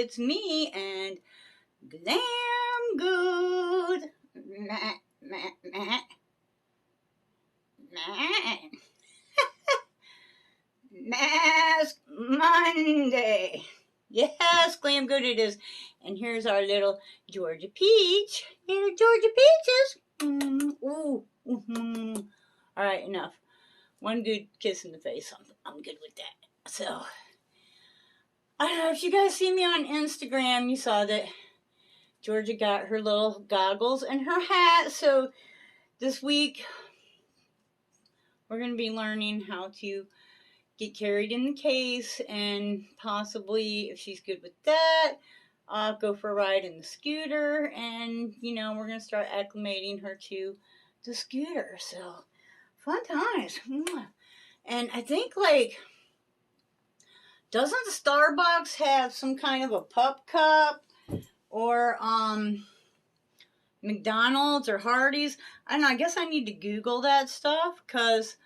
it's me and Glam Goat. Mask Monday. Yes, Glam Goat it is. And here's our little Georgia Peach. Little Georgia Peaches. Ooh. Mm-hmm. All right, enough. One good kiss in the face. I'm good with that. So, I don't know if you guys see me on Instagram, you saw that Georgia got her little goggles and her hat. So, this week, we're going to be learning how to get carried in the case, and possibly, if she's good with that, go for a ride in the scooter, and, you know, we're going to start acclimating her to the scooter. So, fun times. And I think, like, doesn't Starbucks have some kind of a pup cup? Or, McDonald's or Hardee's? I don't know, I guess I need to Google that stuff, because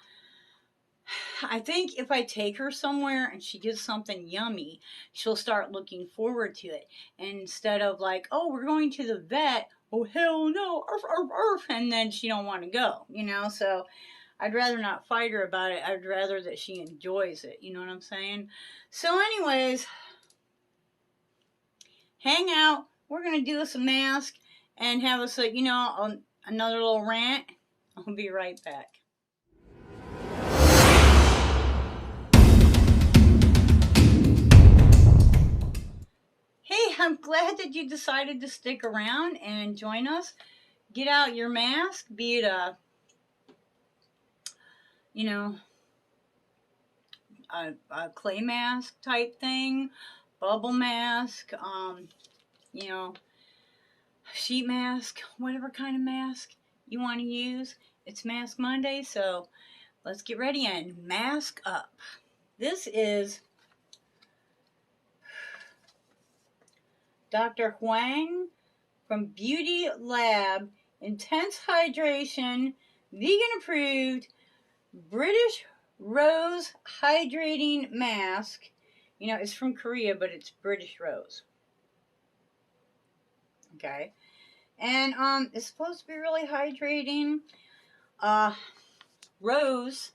I think if I take her somewhere and she gets something yummy, she'll start looking forward to it. And instead of like, oh, we're going to the vet, oh, hell no, arf, arf, arf, and then she don't want to go, you know? So I'd rather not fight her about it. I'd rather that she enjoys it, you know what I'm saying? So anyways, hang out. We're going to do us a mask and have us, you know, another little rant. I'll be right back. Hey, I'm glad that you decided to stick around and join us. Get out your mask, be it a, you know, a clay mask type thing, bubble mask, you know, sheet mask, whatever kind of mask you want to use. It's Mask Monday, so let's get ready and mask up. This is Dr. Huang from Beauty Lab Intense Hydration, vegan approved, British Rose Hydrating Mask. You know, it's from Korea, but it's British Rose. Okay. And it's supposed to be really hydrating. Rose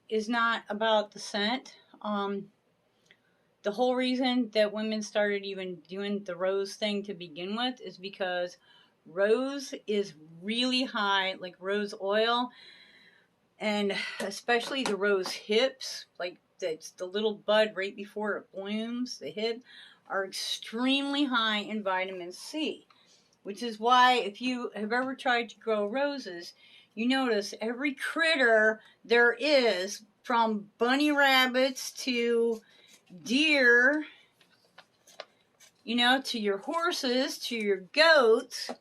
is not about the scent. The whole reason that women started even doing the rose thing to begin with is because rose is really high, like rose oil, and especially the rose hips, like that's the little bud right before it blooms, the hip, are extremely high in vitamin C, which is why if you have ever tried to grow roses, you notice every critter there is, from bunny rabbits to deer, you know, to your horses, to your goats,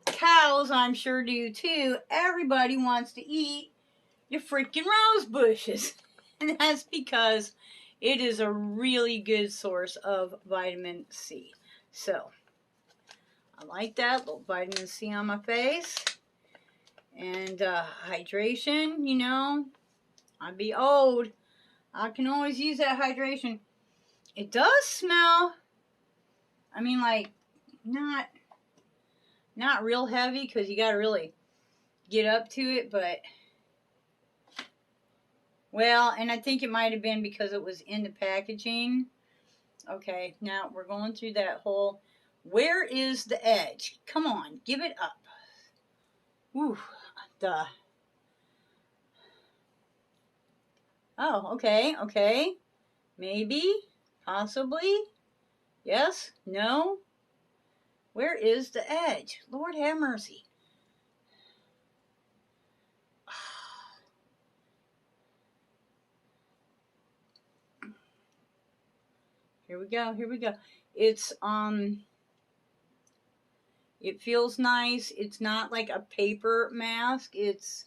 cows, I'm sure do too. Everybody wants to eat your freaking rose bushes. And that's because it is a really good source of vitamin C. So, I like that little vitamin C on my face. And hydration, you know, I'd be old. I can always use that hydration. It does smell, I mean, like, not real heavy, because you got to really get up to it, but, well, and I think it might have been because it was in the packaging. Okay, now we're going through that whole, where is the edge? Come on, give it up. Ooh, duh. Oh, okay. Maybe, possibly, yes, no. Where is the edge? Lord have mercy. Here we go. It's, it feels nice. It's not like a paper mask. It's,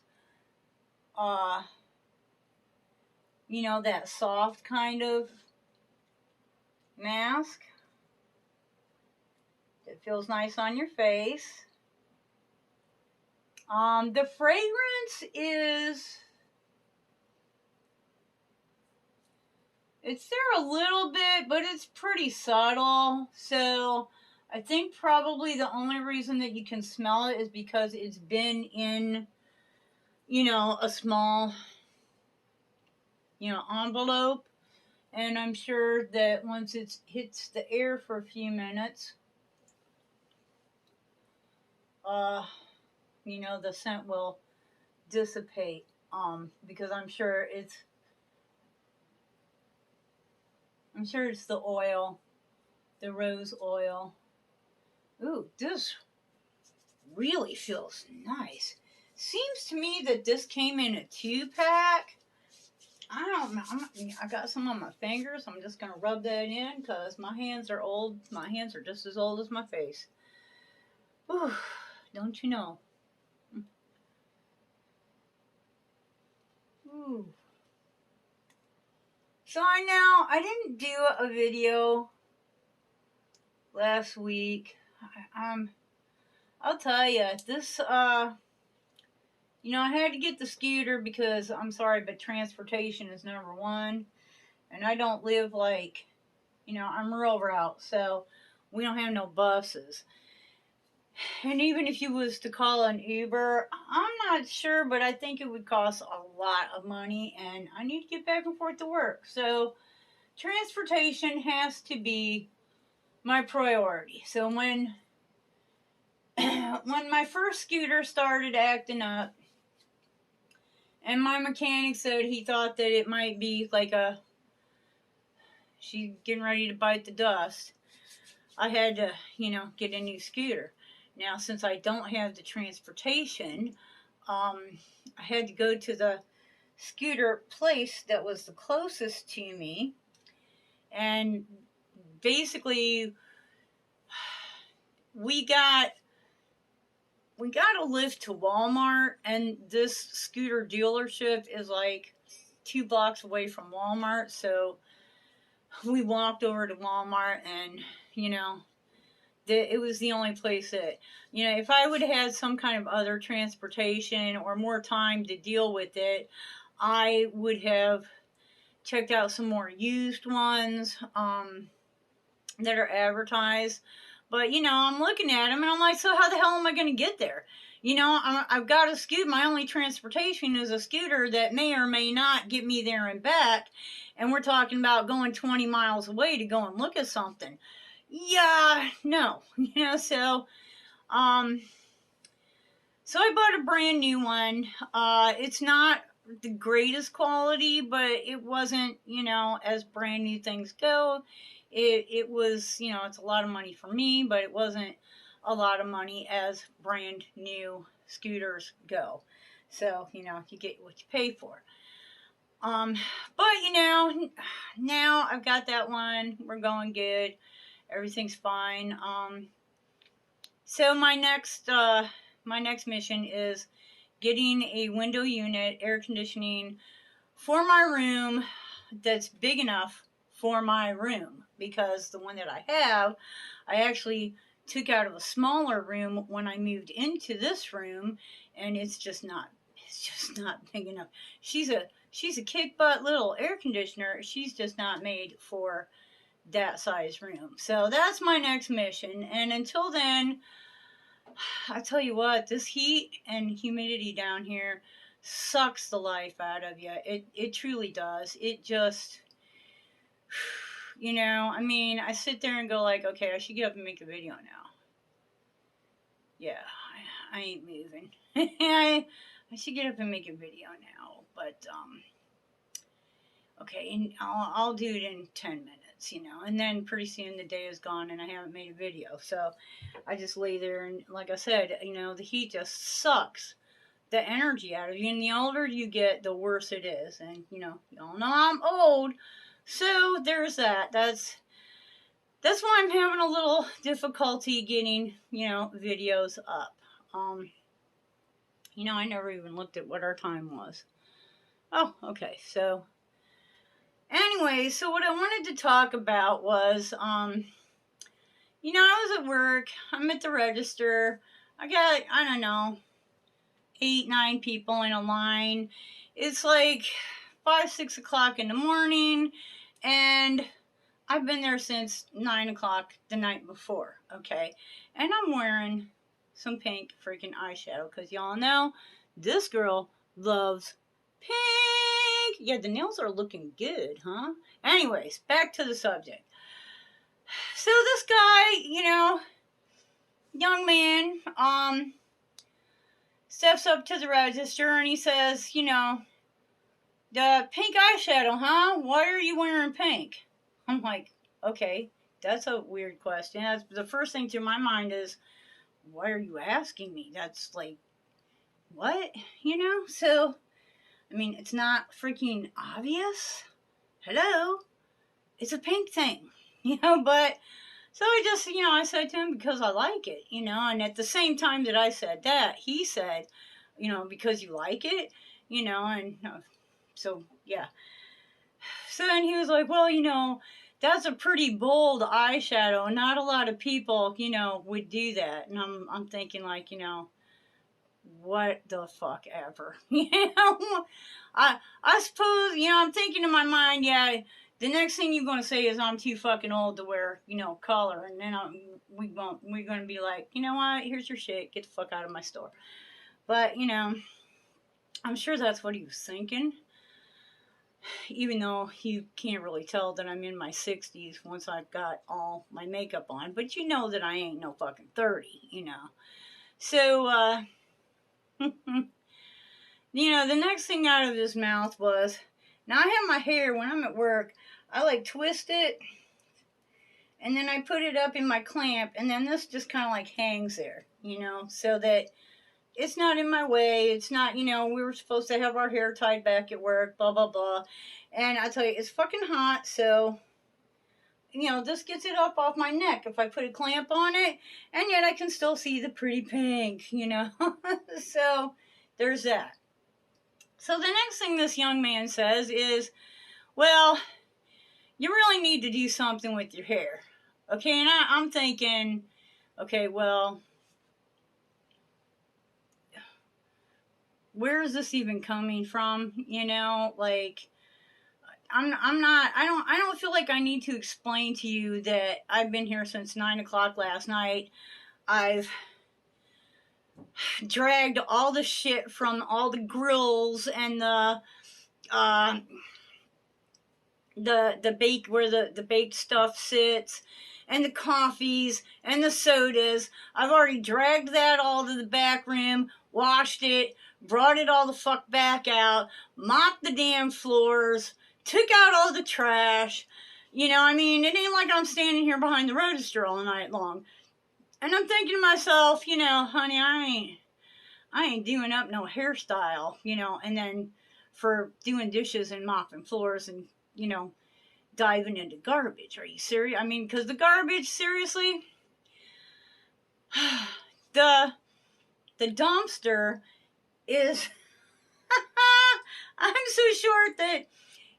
you know, that soft kind of mask. It feels nice on your face. The fragrance is It's there a little bit, but it's pretty subtle. So I think probably the only reason that you can smell it is because it's been in, a small, envelope. And I'm sure that once it hits the air for a few minutes, the scent will dissipate. Because I'm sure it's the oil, the rose oil. Ooh, this really feels nice. Seems to me that this came in a 2-pack. I don't know. I got some on my fingers. I'm just going to rub that in because my hands are old. My hands are just as old as my face. Ooh, don't you know? Ooh. So I didn't do a video last week. I'll tell you, this, I had to get the scooter because, I'm sorry, but transportation is number one. And I don't live like, I'm rural route, so we don't have no buses. And even if you was to call an Uber, I'm not sure, but I think it would cost a lot of money, and I need to get back and forth to work. So transportation has to be my priority. So when my first scooter started acting up, and my mechanic said he thought that it might be like she's getting ready to bite the dust, I had to, get a new scooter. Now, since I don't have the transportation, I had to go to the scooter place that was the closest to me. And basically, we got a lift to Walmart, and this scooter dealership is like 2 blocks away from Walmart. So we walked over to Walmart, and, it was the only place that, if I would have had some kind of other transportation or more time to deal with it, I would have checked out some more used ones that are advertised. But, I'm looking at them and I'm like, so how the hell am I going to get there? I've got a scooter. My only transportation is a scooter that may or may not get me there and back. And we're talking about going 20 miles away to go and look at something. Yeah, no, so I bought a brand new one. It's not the greatest quality, but it wasn't, as brand new things go. It was, it's a lot of money for me, but it wasn't a lot of money as brand new scooters go. So, you get what you pay for. But, now I've got that one. We're going good. Everything's fine. So my next mission is getting a window unit, air conditioning for my room that's big enough for my room, because the one that I have, I actually took out of a smaller room when I moved into this room, and it's just not big enough. She's a kick butt little air conditioner. She's just not made for that size room. So that's my next mission. And until then, I tell you what, this heat and humidity down here sucks the life out of you. It truly does. It just, I sit there and go like, okay, I should get up and make a video now. Yeah, I ain't moving. I should get up and make a video now. But, okay, and I'll do it in 10 minutes. And then pretty soon the day is gone and I haven't made a video. So I just lay there, and like I said, the heat just sucks the energy out of you. And the older you get, the worse it is. And, y'all know I'm old. So there's that. That's why I'm having a little difficulty getting, videos up. I never even looked at what our time was. Oh, okay. So anyway, so what I wanted to talk about was, I was at work. I'm at the register. I got, I don't know, 8, 9 people in a line. It's like 5, 6 o'clock in the morning, And I've been there since 9 o'clock the night before, okay? And I'm wearing some pink freaking eyeshadow because y'all know this girl loves pink. Yeah, the nails are looking good, huh? Anyways, back to the subject. So this guy, young man, steps up to the register and he says, the pink eyeshadow, huh? Why are you wearing pink? I'm like, okay, that's a weird question. That's the first thing through my mind is, why are you asking me? That's like, what? So, I mean, it's not freaking obvious. Hello? It's a pink thing, but so I just, I said to him because I like it, and at the same time that I said that, he said, because you like it, and so, yeah. So then he was like, well, that's a pretty bold eyeshadow. Not a lot of people, would do that. And I'm thinking like, what the fuck ever, I suppose, I'm thinking in my mind, yeah, the next thing you're going to say is I'm too fucking old to wear, color. And then we're going to be like, you know what, here's your shit, get the fuck out of my store. But, I'm sure that's what he was thinking. Even though you can't really tell that I'm in my 60s once I've got all my makeup on. But you know that I ain't no fucking 30, So, the next thing out of his mouth was, now I have my hair, when I'm at work, I like twist it, and then I put it up in my clamp, and then this just kind of like hangs there, so that it's not in my way. It's not, we were supposed to have our hair tied back at work, blah, blah, blah. And I tell you, it's fucking hot, so, this gets it up off my neck if I put a clamp on it, and yet I can still see the pretty pink, So, there's that. So the next thing this young man says is, well, you really need to do something with your hair. Okay, and I'm thinking, okay, well, where is this even coming from? Like, I don't feel like I need to explain to you that I've been here since 9 o'clock last night. I've dragged all the shit from all the grills and the bake where the baked stuff sits, and the coffees and the sodas. I've already dragged that all to the back room, washed it, brought it all the fuck back out, mopped the damn floors, took out all the trash. It ain't like I'm standing here behind the register all night long. And I'm thinking to myself, honey, I ain't doing up no hairstyle, and then for doing dishes and mopping floors and, diving into garbage. Are you serious? I mean, because the garbage, seriously, the dumpster is, I'm so short that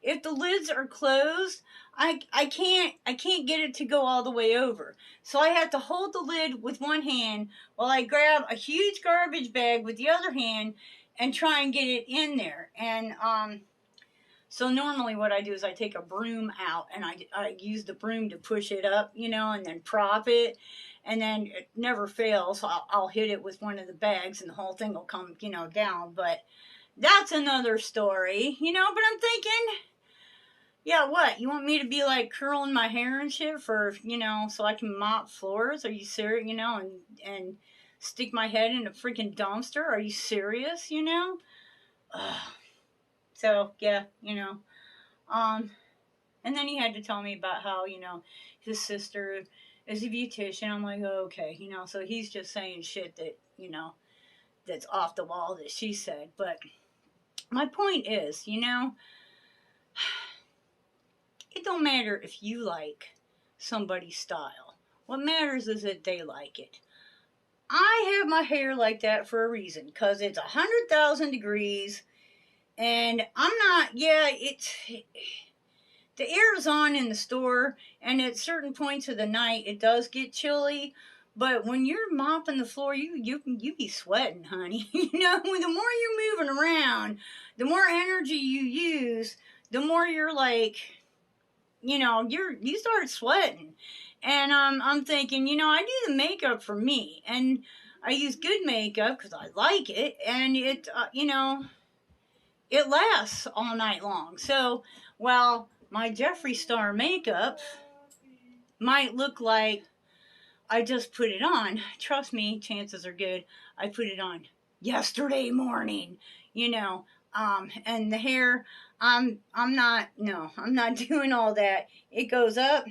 if the lids are closed, I can't get it to go all the way over. So I have to hold the lid with one hand while I grab a huge garbage bag with the other hand and try and get it in there. And so normally what I do is I take a broom out and I use the broom to push it up, and then prop it. And then it never fails. I'll hit it with one of the bags and the whole thing will come, down. But that's another story, but I'm thinking, yeah, what? You want me to be like curling my hair and shit for, so I can mop floors? Are you serious? And stick my head in a freaking dumpster? Are you serious? Ugh. So, yeah, and then he had to tell me about how, his sister is a beautician. I'm like, oh, okay, so he's just saying shit that, that's off the wall that she said. But my point is, it don't matter if you like somebody's style. What matters is that they like it. I have my hair like that for a reason, because it's 100,000 degrees, and I'm not, the air is on in the store, and at certain points of the night, it does get chilly, but when you're mopping the floor, you be sweating, honey. The more you're moving around, the more energy you use, the more you're like, you start sweating. And I'm thinking, I do the makeup for me. And I use good makeup because I like it. And it lasts all night long. So, while my Jeffree Star makeup might look like I just put it on, trust me, chances are good I put it on yesterday morning, and the hair, I'm not, no, I'm not doing all that. It goes up.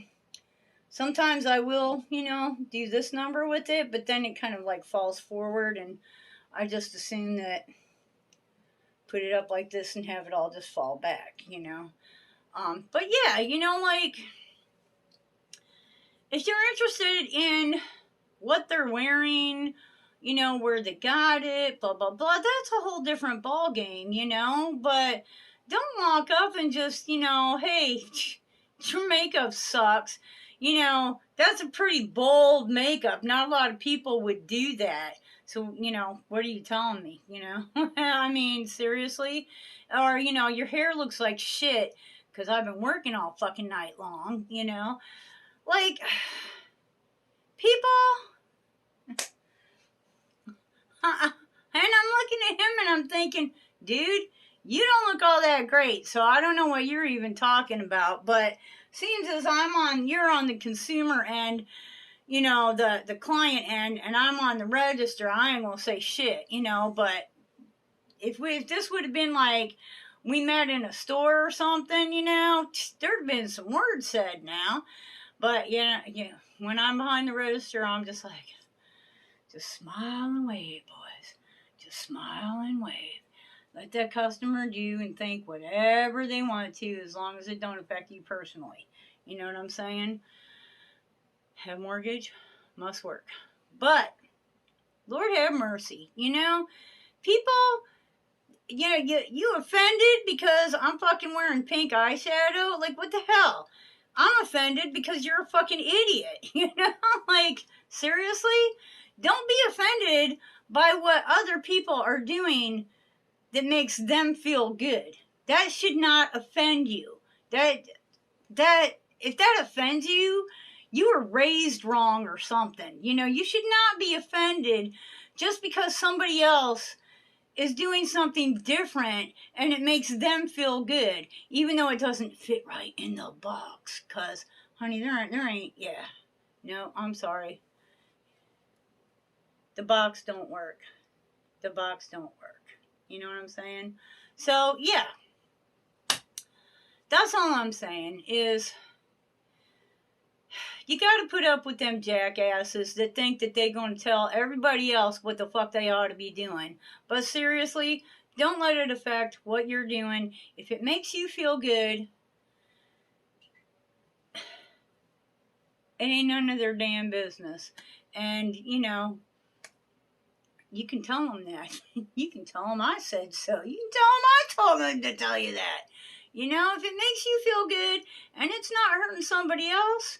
Sometimes I will, do this number with it, but then it kind of like falls forward, and I just assume that put it up like this and have it all just fall back. But yeah, like, if you're interested in what they're wearing, where they got it, blah, blah, blah, that's a whole different ball game, but don't walk up and just, hey, your makeup sucks. That's a pretty bold makeup. Not a lot of people would do that. So, what are you telling me, I mean, seriously? Or, your hair looks like shit because I've been working all fucking night long, Like, people, and I'm looking at him and I'm thinking, dude, you don't look all that great. So I don't know what you're even talking about. But seems as you're on the consumer end, the client end, and I'm on the register, I ain't gonna say shit, But if this would have been like we met in a store or something, there'd have been some words said now. But when I'm behind the register, I'm just like, just smile and wave, boys. Just smile and wave. Let that customer do and think whatever they want to, as long as it don't affect you personally. You know what I'm saying? Have mortgage, must work. But Lord have mercy, people. You offended because I'm fucking wearing pink eyeshadow? Like, what the hell? I'm offended because you're a fucking idiot. Like, seriously? Don't be offended by what other people are doing that makes them feel good. That should not offend you. If that offends you, you were raised wrong or something. You should not be offended just because somebody else is doing something different and it makes them feel good, even though it doesn't fit right in the box. Cause, honey, there ain't, yeah. No, I'm sorry. The box don't work. The box don't work. You know what I'm saying? So, yeah. That's all I'm saying is you got to put up with them jackasses that think that they're going to tell everybody else what the fuck they ought to be doing. But seriously, don't let it affect what you're doing. If it makes you feel good, it ain't none of their damn business. And, you can tell them that. You can tell them I said so. You can tell them I told them to tell you that. If it makes you feel good and it's not hurting somebody else,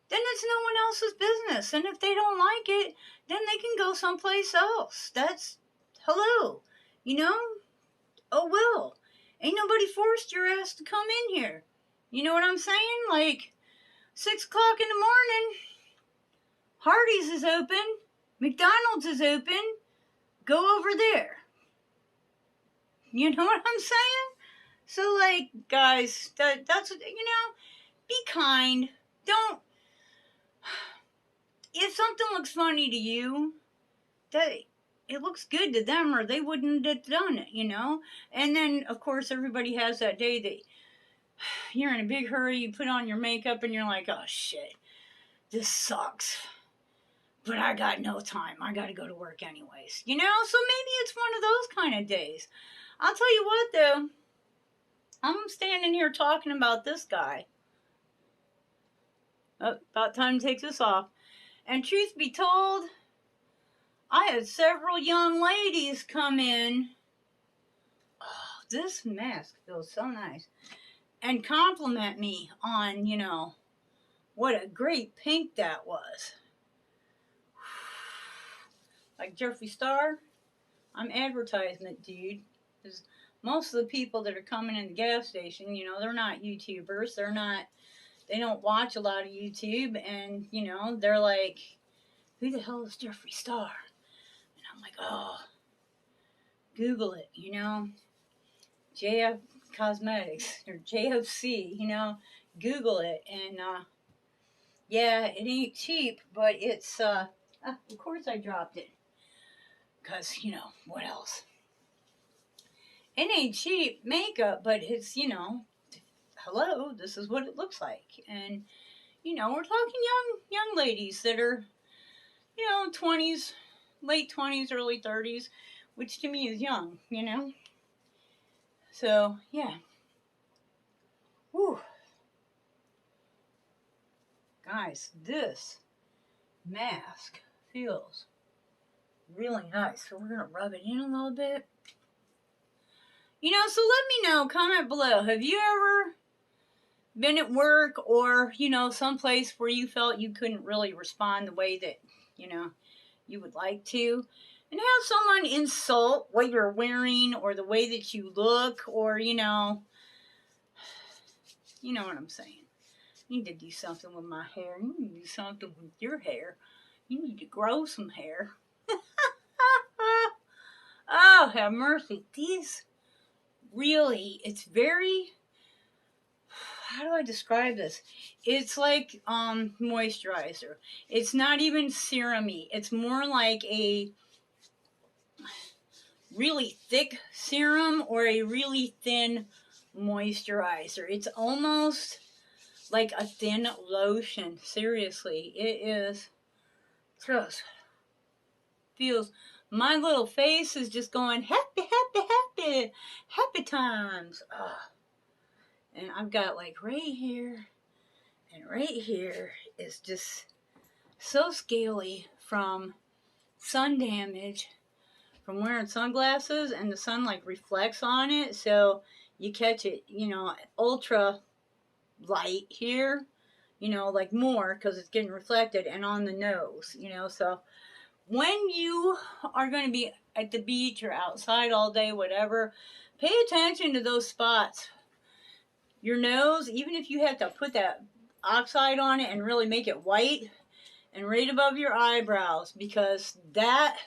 then it's no one else's business. And if they don't like it, then they can go someplace else. That's, hello, oh well. Ain't nobody forced your ass to come in here. You know what I'm saying? Like, 6 o'clock in the morning, Hardee's is open, McDonald's is open, go over there. You know what I'm saying? So, like, guys, that's, be kind. Don't, if something looks funny to you, that it looks good to them or they wouldn't have done it, And then, of course, everybody has that day that you're in a big hurry, you put on your makeup and you're like, oh, shit, this sucks. But I got no time. I got to go to work anyways, So maybe it's one of those kind of days. I'll tell you what, though. I'm standing here talking about this guy. Oh, about time to take this off. And truth be told, I had several young ladies come in. Oh, this mask feels so nice. And compliment me on, what a great pink that was. Like Jeffree Star, I'm advertisement, dude. Most of the people that are coming in the gas station, they're not YouTubers. They're not, they don't watch a lot of YouTube, and you know, they're like, who the hell is Jeffree Star? And I'm like, oh, Google it, you know, JF Cosmetics or JFC, you know, Google it. And yeah, it ain't cheap, but it's of course I dropped it, because you know, what else? It ain't cheap makeup, but it's, you know, hello, this is what it looks like. And you know, we're talking young ladies that are, you know, 20s, late 20s, early 30s, which to me is young, you know. So yeah. Whew. Guys, this mask feels really nice. So we're gonna rub it in a little bit. You know, so let me know, comment below. Have you ever been at work, or, you know, someplace where you felt you couldn't really respond the way that, you know, you would like to, and have someone insult what you're wearing or the way that you look, or, you know what I'm saying. You need to do something with my hair. You need to do something with your hair. You need to grow some hair. Oh, have mercy. These really, it's very, how do I describe this? It's like moisturizer. It's not even serum-y. It's more like a really thick serum or a really thin moisturizer. It's almost like a thin lotion. Seriously, it is just feels, my little face is just going happy, happy, happy, happy times. Ugh. And I've got like right here and right here is just so scaly from sun damage, from wearing sunglasses, and the sun like reflects on it, so you catch it, you know, ultra light here, you know, like more because it's getting reflected, and on the nose, you know. So when you are going to be at the beach or outside all day, whatever, pay attention to those spots. Your nose, even if you have to put that oxide on it and really make it white, and right above your eyebrows, because that,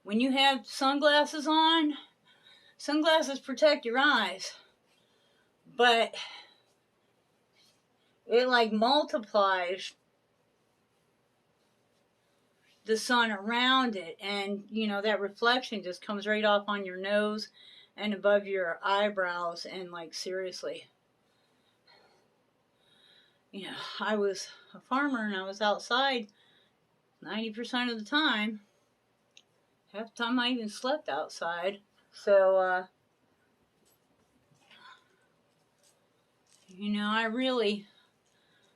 when you have sunglasses on, sunglasses protect your eyes, but it like multiplies the sun around it, and you know, that reflection just comes right off on your nose and above your eyebrows. And like, seriously, you know, I was a farmer and I was outside 90% of the time. Half the time I even slept outside. So you know, I really,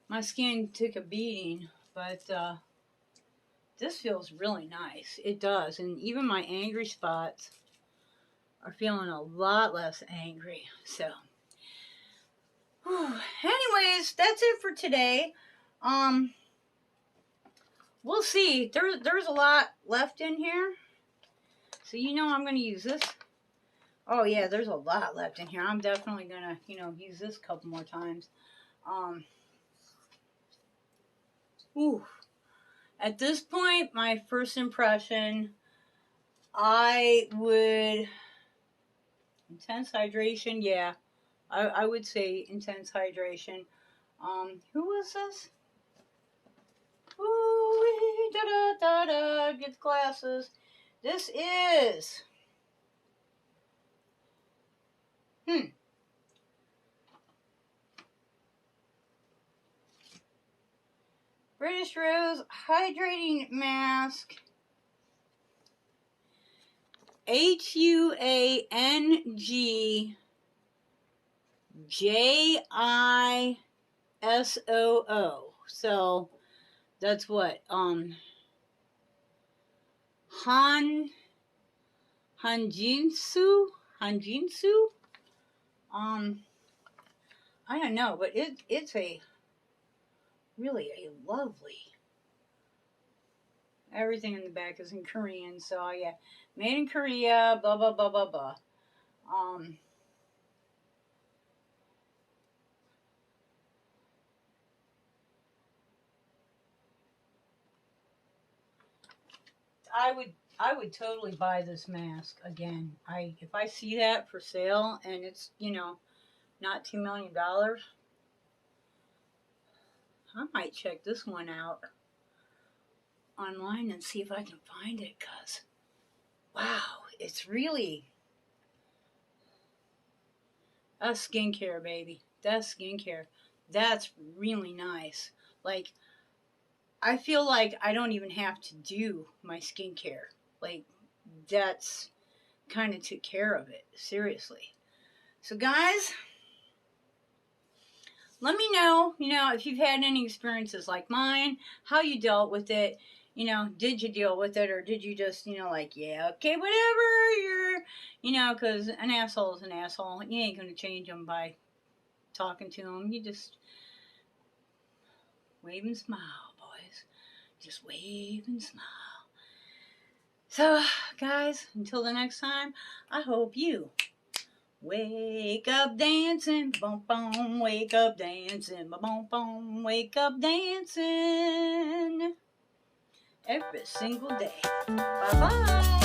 my skin took a beating, but this feels really nice. It does. And even my angry spots are feeling a lot less angry. So whew. Anyways, that's it for today. We'll see. There's a lot left in here, so you know I'm gonna use this. Oh yeah, there's a lot left in here. I'm definitely gonna, you know, use this a couple more times. Ooh. At this point, my first impression, I would, intense hydration, yeah. I would say intense hydration. Who was this? Ooh, da-da-da-da, get the glasses. This is, British Rose Hydrating Mask. HUANGJISOO. So that's what Hanjinsu. I don't know, but it's a really a lovely. Everything in the back is in Korean, so yeah, made in Korea. Blah blah blah blah blah. I would totally buy this mask again. If I see that for sale and it's, you know, not $2 million, I might check this one out online and see if I can find it, cause wow, it's really, that's skincare, baby. That's skincare. That's really nice. Like, I feel like I don't even have to do my skincare. Like, that's kind of took care of it. Seriously. So, guys, let me know, you know, if you've had any experiences like mine, how you dealt with it. You know, did you deal with it, or did you just, you know, like, yeah, okay, whatever, you're, you know, because an asshole is an asshole. You ain't going to change them by talking to them. You just wave and smile, boys. Just wave and smile. So, guys, until the next time, I hope you wake up dancing, boom, boom, wake up dancing, boom, boom, wake up dancing every single day. Bye-bye.